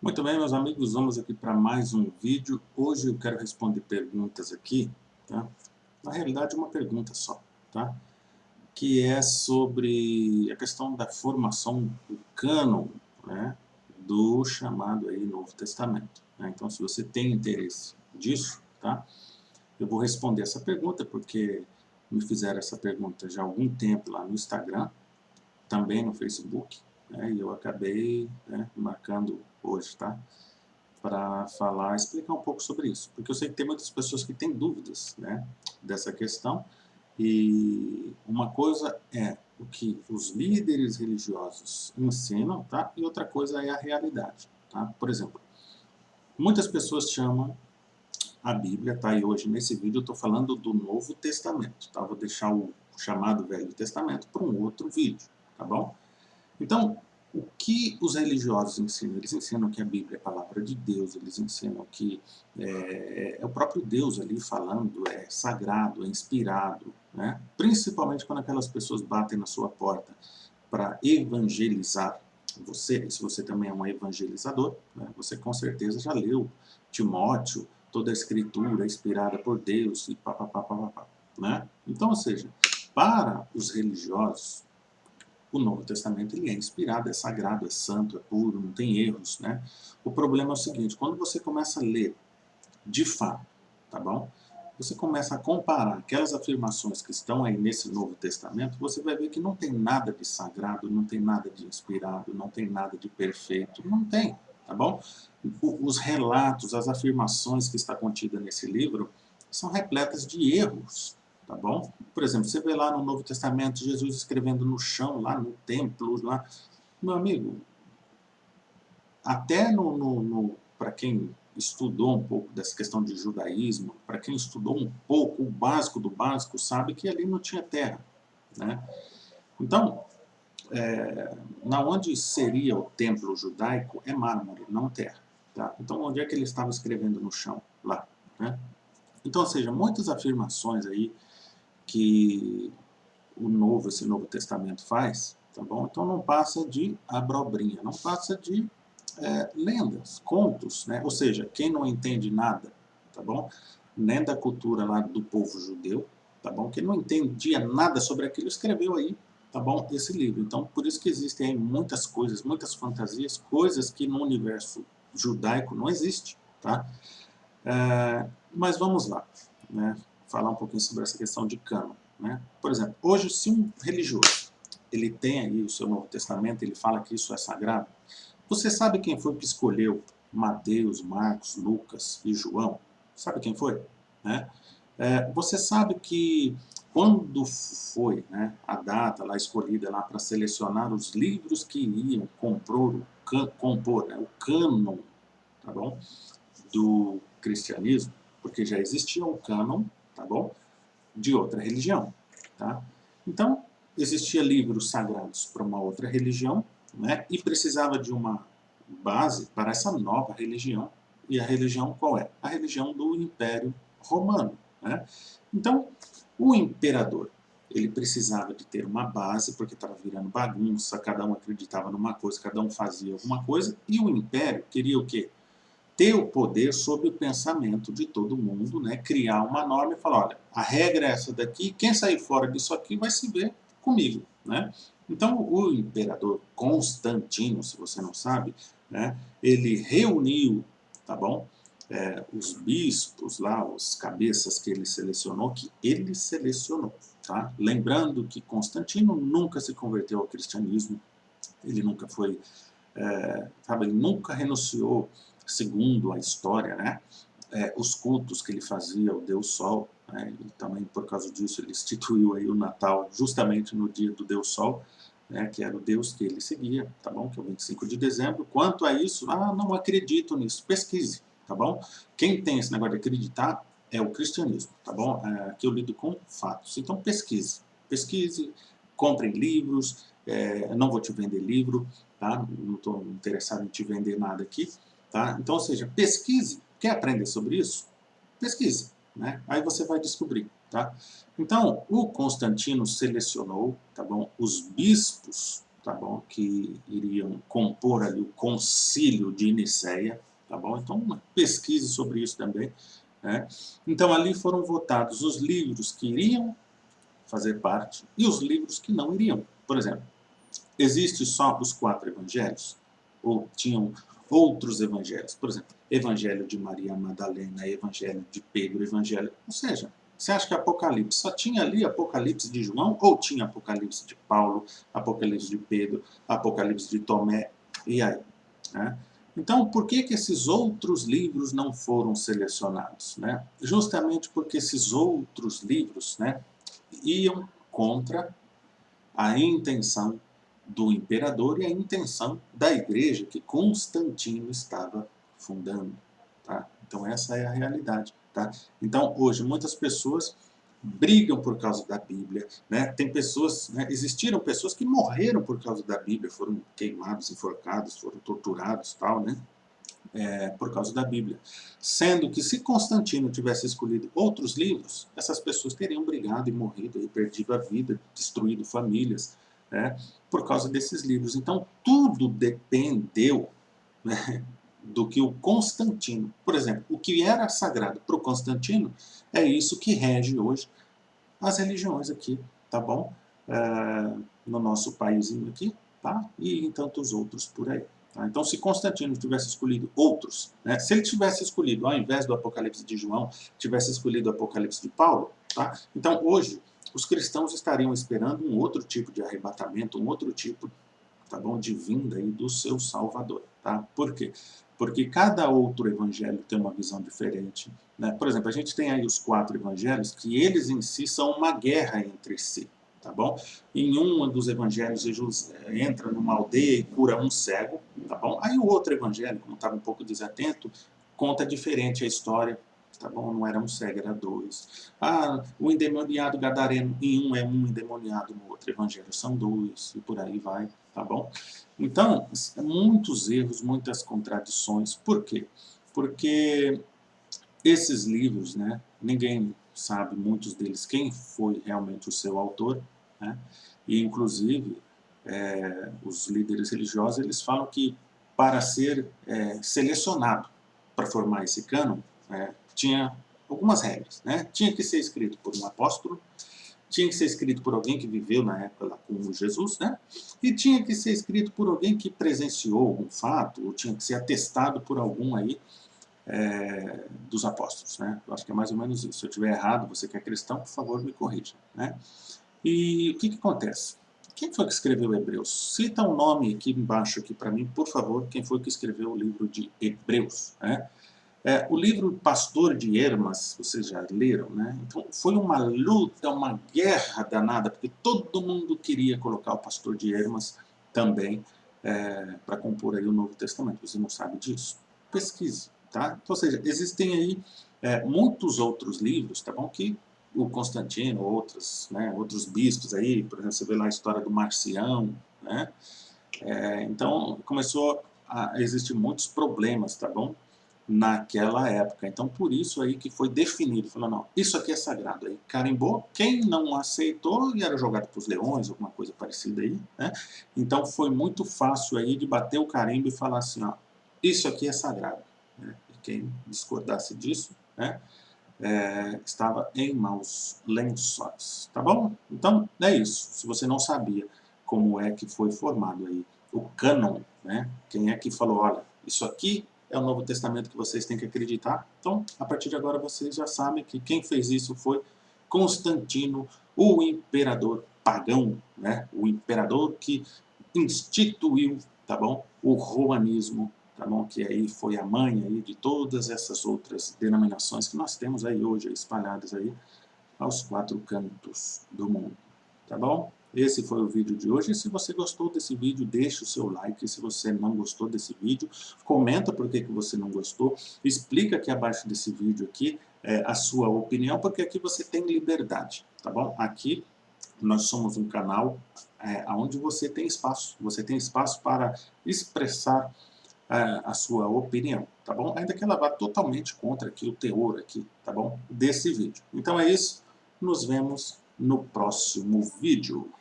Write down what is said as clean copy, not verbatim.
Muito bem, meus amigos, vamos aqui para mais um vídeo. Hoje eu quero responder perguntas aqui, tá? Na realidade, uma pergunta só, tá? Que é sobre a questão da formação do cânon, né? Do chamado aí Novo Testamento, né? Então, se você tem interesse disso, tá? Eu vou responder essa pergunta porque me fizeram essa pergunta já há algum tempo lá no Instagram, também no Facebook, né? E eu acabei, né, marcando hoje, tá? Para falar, explicar um pouco sobre isso, porque eu sei que tem muitas pessoas que têm dúvidas, né, dessa questão, e uma coisa é o que os líderes religiosos ensinam, tá? E outra coisa é a realidade, tá? Por exemplo, muitas pessoas chamam a Bíblia, tá? E hoje nesse vídeo eu estou falando do Novo Testamento, tá? Vou deixar o chamado Velho Testamento para um outro vídeo, tá bom? Então, o que os religiosos ensinam? Eles ensinam que a Bíblia é a palavra de Deus, eles ensinam que é o próprio Deus ali falando, é sagrado, é inspirado, né? Principalmente quando aquelas pessoas batem na sua porta para evangelizar você, e se você também é um evangelizador, né? Você com certeza já leu Timóteo, toda a escritura é inspirada por Deus e papapá, né? Então, ou seja, para os religiosos, o Novo Testamento ele é inspirado, é sagrado, é santo, é puro, não tem erros, né? O problema é o seguinte, quando você começa a ler de fato, tá bom? Você começa a comparar aquelas afirmações que estão aí nesse Novo Testamento, você vai ver que não tem nada de sagrado, não tem nada de inspirado, não tem nada de perfeito, não tem, tá bom? Os relatos, as afirmações que está contida nesse livro são repletas de erros, tá bom? Por exemplo, você vê lá no Novo Testamento Jesus escrevendo no chão, lá no templo, lá. Meu amigo, até para quem estudou um pouco dessa questão de judaísmo, para quem estudou um pouco o básico do básico, sabe que ali não tinha terra, né? Então, na onde seria o templo judaico é mármore, não terra, tá? Então, onde é que ele estava escrevendo no chão? Lá, né? Então, ou seja, muitas afirmações aí que esse Novo Testamento faz, tá bom? Então não passa de abobrinha, não passa de lendas, contos, né? Ou seja, quem não entende nada, tá bom? Nem da cultura lá do povo judeu, tá bom? Quem não entendia nada sobre aquilo, escreveu aí, tá bom? Esse livro. Então, por isso que existem aí muitas coisas, muitas fantasias, coisas que no universo judaico não existe, tá? Mas vamos lá, né? Falar um pouquinho sobre essa questão de cânon, né? Por exemplo, hoje, se um religioso ele tem aí o seu Novo Testamento, ele fala que isso é sagrado, você sabe quem foi que escolheu Mateus, Marcos, Lucas e João? Sabe quem foi? Né? Você sabe que quando foi, né, a data lá escolhida lá para selecionar os livros que iriam compor, né, o cânon, tá bom? Do cristianismo, porque já existia um cânon, tá bom? De outra religião, tá? Então, existia livros sagrados para uma outra religião, né? E precisava de uma base para essa nova religião. E a religião qual é? A religião do Império Romano, né? Então, o imperador, ele precisava de ter uma base, porque estava virando bagunça, cada um acreditava numa coisa, cada um fazia alguma coisa, e o império queria o quê? Ter o poder sobre o pensamento de todo mundo, né? Criar uma norma e falar, olha, a regra é essa daqui, quem sair fora disso aqui vai se ver comigo, né? Então, o imperador Constantino, se você não sabe, né, ele reuniu, tá bom? Os bispos lá, os cabeças que ele selecionou, tá? Lembrando que Constantino nunca se converteu ao cristianismo, ele nunca foi sabe, ele nunca renunciou, segundo a história, né, os cultos que ele fazia ao Deus Sol, né, e também por causa disso ele instituiu aí o Natal justamente no dia do Deus Sol, né, que era o Deus que ele seguia, tá bom? Que é o 25 de dezembro. Quanto a isso, não acredito nisso, pesquise, tá bom? Quem tem esse negócio de acreditar é o cristianismo, tá bom? Aqui eu lido com fatos, então pesquise, comprem livros, não vou te vender livro, tá? Não estou interessado em te vender nada aqui, tá? Então, ou seja, pesquise. Quer aprender sobre isso? Pesquise, né? Aí você vai descobrir, tá? Então, o Constantino selecionou, tá bom, os bispos, tá bom, que iriam compor ali o Concílio de Nicéia, tá bom? Então, uma pesquise sobre isso também, né? Então, ali foram votados os livros que iriam fazer parte e os livros que não iriam. Por exemplo, existe só os 4 evangelhos? Ou tinham outros evangelhos? Por exemplo, Evangelho de Maria Madalena, Evangelho de Pedro, Evangelho... Ou seja, você acha que Apocalipse só tinha ali Apocalipse de João? Ou tinha Apocalipse de Paulo, Apocalipse de Pedro, Apocalipse de Tomé? E aí? Né? Então, por que esses outros livros não foram selecionados? Né? Justamente porque esses outros livros, né, iam contra a intenção do imperador e a intenção da igreja que Constantino estava fundando. Tá? Então essa é a realidade. Tá? Então hoje muitas pessoas brigam por causa da Bíblia, né? Tem pessoas, né, existiram pessoas que morreram por causa da Bíblia, foram queimados, enforcados, foram torturados, tal, né? Por causa da Bíblia. Sendo que se Constantino tivesse escolhido outros livros, essas pessoas teriam brigado e morrido, e perdido a vida, destruído famílias, né, por causa desses livros. Então, tudo dependeu, né, do que o Constantino... Por exemplo, o que era sagrado para o Constantino é isso que rege hoje as religiões aqui, tá bom? No nosso paísinho aqui, tá? E em tantos outros por aí. Tá? Então, se Constantino tivesse escolhido outros, né? Se ele tivesse escolhido, ao invés do Apocalipse de João, tivesse escolhido o Apocalipse de Paulo, tá? Então hoje os cristãos estariam esperando um outro tipo de arrebatamento, um outro tipo, tá bom, de vinda aí do seu Salvador. Tá? Por quê? Porque cada outro evangelho tem uma visão diferente. Né? Por exemplo, a gente tem aí os 4 evangelhos que eles em si são uma guerra entre si. Tá bom? Em um dos evangelhos, Jesus entra numa aldeia e cura um cego. Tá bom? Aí o outro evangelho, como estava um pouco desatento, conta diferente a história. Tá bom? Não era um cego, era 2. Ah, o endemoniado gadareno em um é um endemoniado, no outro evangelho são 2, e por aí vai, tá bom? Então, muitos erros, muitas contradições. Por quê? Porque esses livros, né, ninguém sabe, muitos deles, quem foi realmente o seu autor, né? E inclusive os líderes religiosos, eles falam que para ser selecionado para formar esse cânon, tinha algumas regras, né? Tinha que ser escrito por um apóstolo, tinha que ser escrito por alguém que viveu na época lá com Jesus, né? E tinha que ser escrito por alguém que presenciou algum fato, ou tinha que ser atestado por algum aí dos apóstolos, né? Eu acho que é mais ou menos isso. Se eu estiver errado, você que é cristão, por favor, me corrija, né? E o que acontece? Quem foi que escreveu Hebreus? Cita um nome aqui embaixo aqui para mim, por favor, quem foi que escreveu o livro de Hebreus, né? O livro Pastor de Hermas, vocês já leram, né? Então foi uma luta, uma guerra danada, porque todo mundo queria colocar o Pastor de Hermas também para compor aí o Novo Testamento. Você não sabe disso? Pesquise, tá? Então, ou seja, existem aí muitos outros livros, tá bom? Que o Constantino, outros, né, outros bispos aí, por exemplo, você vê lá a história do Marcião, né? Então começou a existir muitos problemas, tá bom? Naquela época. Então, por isso aí que foi definido, falou, não, isso aqui é sagrado. Aí carimbou, quem não aceitou e era jogado para os leões, alguma coisa parecida aí, né? Então foi muito fácil aí de bater o carimbo e falar assim, ó, isso aqui é sagrado. Né? E quem discordasse disso, né, estava em maus lençóis, tá bom? Então, é isso. Se você não sabia como é que foi formado aí o cânon, né? Quem é que falou, olha, isso aqui é o Novo Testamento que vocês têm que acreditar. Então, a partir de agora, vocês já sabem que quem fez isso foi Constantino, o imperador pagão, né? O imperador que instituiu, tá bom? O romanismo, tá bom? Que aí foi a mãe aí de todas essas outras denominações que nós temos aí hoje espalhadas aí aos 4 cantos do mundo, tá bom? Esse foi o vídeo de hoje. E se você gostou desse vídeo, deixe o seu like. E se você não gostou desse vídeo, comenta por que você não gostou. Explica aqui abaixo desse vídeo aqui a sua opinião, porque aqui você tem liberdade, tá bom? Aqui nós somos um canal onde você tem espaço para expressar a sua opinião, tá bom? Ainda que ela vá totalmente contra aqui o teor aqui, tá bom? Desse vídeo. Então é isso, nos vemos no próximo vídeo.